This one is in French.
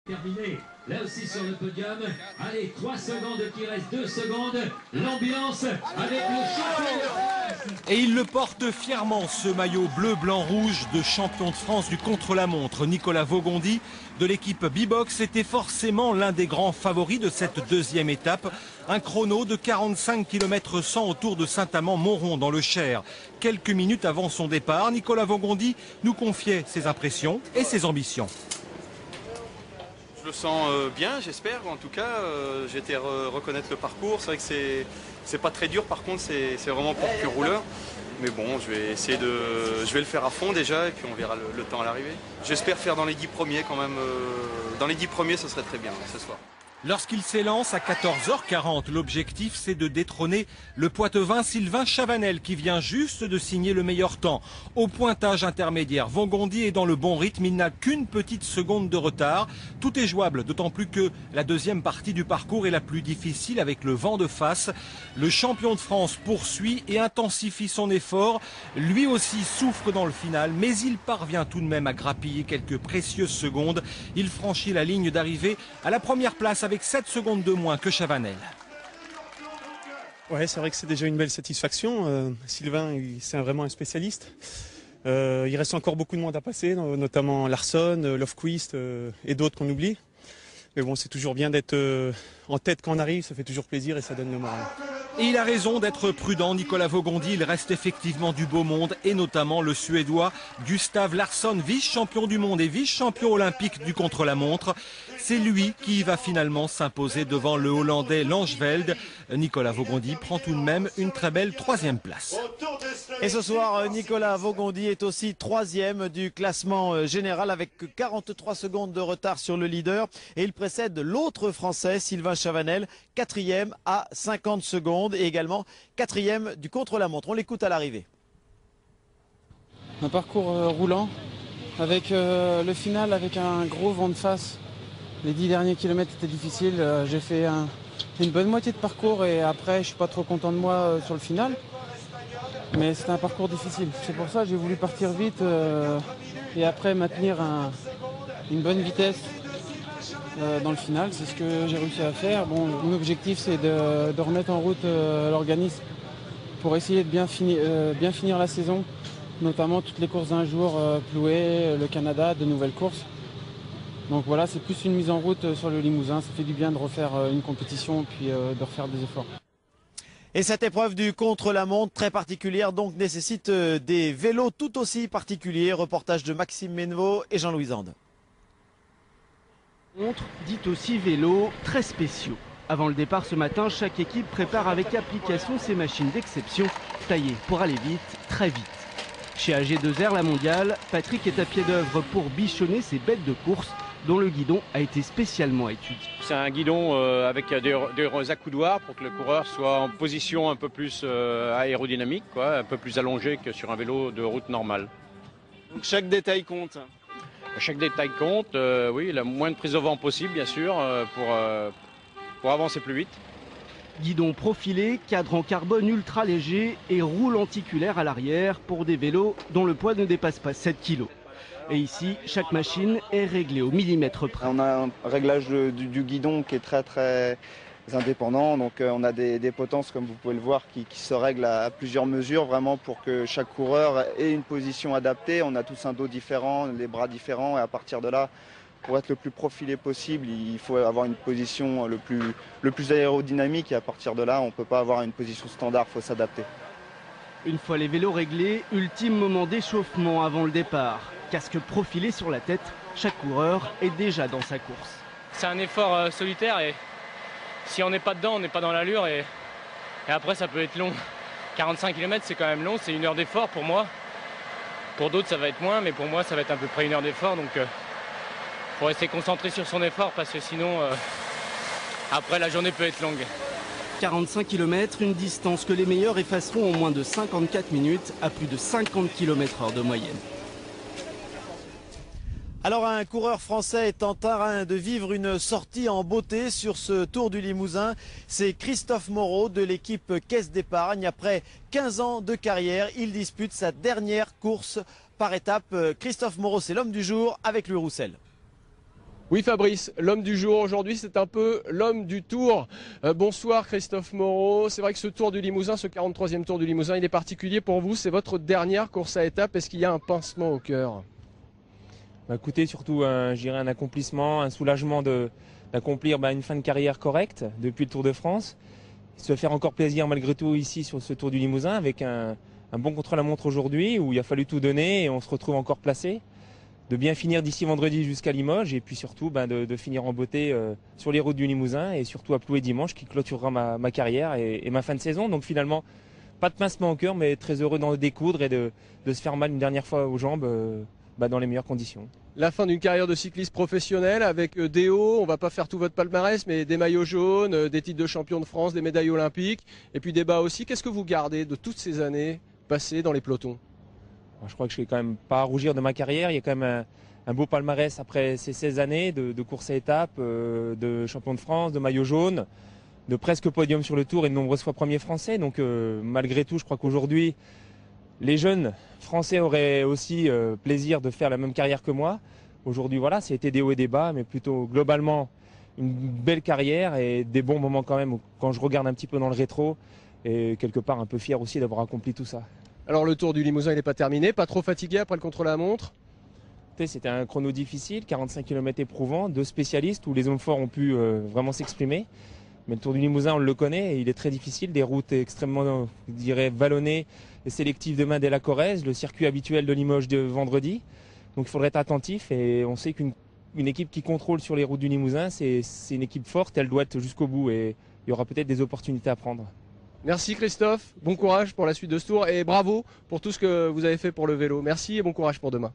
Terminé, là aussi sur le podium. Allez, 3 secondes qui restent, 2 secondes. L'ambiance avec le champion de France. Et il le porte fièrement, ce maillot bleu-blanc-rouge de champion de France du contre-la-montre. Nicolas Vaugondy de l'équipe B-Box était forcément l'un des grands favoris de cette deuxième étape. Un chrono de 45 km/100 autour de Saint-Amand-Montrond dans le Cher. Quelques minutes avant son départ, Nicolas Vaugondy nous confiait ses impressions et ses ambitions. Je le sens bien, j'espère. En tout cas, j'ai été reconnaître le parcours. C'est vrai que c'est pas très dur. Par contre, c'est vraiment pour pur rouleur. Mais bon, je vais le faire à fond déjà, et puis on verra le temps à l'arrivée. J'espère faire dans les 10 premiers quand même. Dans les 10 premiers, ce serait très bien ce soir. Lorsqu'il s'élance à 14h40, l'objectif c'est de détrôner le Poitevin Sylvain Chavanel qui vient juste de signer le meilleur temps. Au pointage intermédiaire, Vaugondy est dans le bon rythme, il n'a qu'une petite seconde de retard. Tout est jouable, d'autant plus que la deuxième partie du parcours est la plus difficile avec le vent de face. Le champion de France poursuit et intensifie son effort. Lui aussi souffre dans le final, mais il parvient tout de même à grappiller quelques précieuses secondes. Il franchit la ligne d'arrivée à la première place avec 7 secondes de moins que Chavanel. Ouais, c'est vrai que c'est déjà une belle satisfaction. Sylvain, c'est vraiment un spécialiste. Il reste encore beaucoup de monde à passer, notamment Larsson, Lofquist et d'autres qu'on oublie. Mais bon, c'est toujours bien d'être en tête quand on arrive, ça fait toujours plaisir et ça donne le moral. Et il a raison d'être prudent, Nicolas Vaugondy. Il reste effectivement du beau monde, et notamment le Suédois Gustav Larsson, vice-champion du monde et vice-champion olympique du contre-la-montre. C'est lui qui va finalement s'imposer devant le Hollandais Langeveld. Nicolas Vaugondy prend tout de même une très belle 3e place. Et ce soir, Nicolas Vaugondy est aussi 3e du classement général avec 43 secondes de retard sur le leader. Et il précède l'autre Français, Sylvain Chavanel, 4e à 50 secondes et également 4e du contre-la-montre. On l'écoute à l'arrivée. Un parcours roulant avec le final avec un gros vent de face. Les 10 derniers kilomètres étaient difficiles. J'ai fait une bonne moitié de parcours et après je suis pas trop content de moi sur le final. Mais c'était un parcours difficile. C'est pour ça que j'ai voulu partir vite et après maintenir une bonne vitesse dans le final. C'est ce que j'ai réussi à faire. Bon, mon objectif c'est de remettre en route l'organisme pour essayer de bien finir la saison, notamment toutes les courses d'un jour, Ploué, le Canada, de nouvelles courses. Donc voilà, c'est plus une mise en route sur le Limousin. Ça fait du bien de refaire une compétition et puis de refaire des efforts. Et cette épreuve du contre-la-montre très particulière donc nécessite des vélos tout aussi particuliers. Reportage de Maxime Menneveau et Jean-Louis Ande. Montre dit aussi vélo très spéciaux. Avant le départ ce matin, chaque équipe prépare avec application ses machines d'exception taillées pour aller vite, très vite. Chez AG2R La Mondiale, Patrick est à pied d'œuvre pour bichonner ses bêtes de course dont le guidon a été spécialement étudié. C'est un guidon avec des accoudoirs pour que le coureur soit en position un peu plus aérodynamique, un peu plus allongé que sur un vélo de route normale. Donc chaque détail compte. Chaque détail compte, oui, la moins de prise de vent possible bien sûr pour avancer plus vite. Guidon profilé, cadre en carbone ultra léger et roue lenticulaire à l'arrière pour des vélos dont le poids ne dépasse pas 7 kg. Et ici, chaque machine est réglée au millimètre près. On a un réglage du guidon qui est très indépendant. Donc on a des potences, comme vous pouvez le voir, qui se règlent à plusieurs mesures, vraiment pour que chaque coureur ait une position adaptée. On a tous un dos différent, les bras différents, et à partir de là, pour être le plus profilé possible, il faut avoir une position le plus aérodynamique, et à partir de là, on ne peut pas avoir une position standard, il faut s'adapter. Une fois les vélos réglés, ultime moment d'échauffement avant le départ. Casque profilé sur la tête, chaque coureur est déjà dans sa course. C'est un effort solitaire et si on n'est pas dedans, on n'est pas dans l'allure et après ça peut être long. 45 km c'est quand même long, c'est 1 heure d'effort pour moi. Pour d'autres ça va être moins, mais pour moi ça va être à peu près 1 heure d'effort, donc faut rester concentré sur son effort parce que sinon après la journée peut être longue. 45 km, une distance que les meilleurs effaceront en moins de 54 minutes à plus de 50 km/h de moyenne. Alors un coureur français est en train de vivre une sortie en beauté sur ce Tour du Limousin. C'est Christophe Moreau de l'équipe Caisse d'Épargne. Après 15 ans de carrière, il dispute sa dernière course par étape. Christophe Moreau, c'est l'homme du jour avec Louis Roussel. Oui Fabrice, l'homme du jour aujourd'hui, c'est un peu l'homme du Tour. Bonsoir Christophe Moreau. C'est vrai que ce Tour du Limousin, ce 43e Tour du Limousin, il est particulier pour vous. C'est votre dernière course à étapes. Est-ce qu'il y a un pincement au cœur? Écoutez, surtout je dirais un accomplissement, un soulagement d'accomplir une fin de carrière correcte depuis le Tour de France. Se faire encore plaisir malgré tout ici sur ce Tour du Limousin avec un bon contre-la-montre aujourd'hui où il a fallu tout donner et on se retrouve encore placé. De bien finir d'ici vendredi jusqu'à Limoges et puis surtout de finir en beauté sur les routes du Limousin et surtout à Ploué dimanche qui clôturera ma carrière et ma fin de saison. Donc finalement, pas de pincement au cœur mais très heureux d'en découdre et de se faire mal une dernière fois aux jambes dans les meilleures conditions. La fin d'une carrière de cycliste professionnel avec des hauts, on va pas faire tout votre palmarès, mais des maillots jaunes, des titres de champion de France, des médailles olympiques et puis des bas aussi. Qu'est-ce que vous gardez de toutes ces années passées dans les pelotons? Je crois que je ne vais quand même pas à rougir de ma carrière. Il y a quand même un beau palmarès après ces 16 années de course à étapes, de champion de France, de maillot jaune, de presque podium sur le Tour et de nombreuses fois premier français. Donc malgré tout, je crois qu'aujourd'hui, les jeunes français auraient aussi plaisir de faire la même carrière que moi. Aujourd'hui, voilà, c'était des hauts et des bas, mais plutôt globalement une belle carrière et des bons moments quand même quand je regarde un petit peu dans le rétro et quelque part un peu fier aussi d'avoir accompli tout ça. Alors le Tour du Limousin, il n'est pas terminé, pas trop fatigué après le contre-la-montre? C'était un chrono difficile, 45 km éprouvant, 2 spécialistes où les hommes forts ont pu vraiment s'exprimer. Mais le Tour du Limousin, on le connaît, et il est très difficile, des routes extrêmement, je dirais, vallonnées et sélectives demain dès la Corrèze, le circuit habituel de Limoges de vendredi. Donc il faudrait être attentif et on sait qu'une équipe qui contrôle sur les routes du Limousin, c'est une équipe forte, elle doit être jusqu'au bout et il y aura peut-être des opportunités à prendre. Merci Christophe, bon courage pour la suite de ce Tour et bravo pour tout ce que vous avez fait pour le vélo. Merci et bon courage pour demain.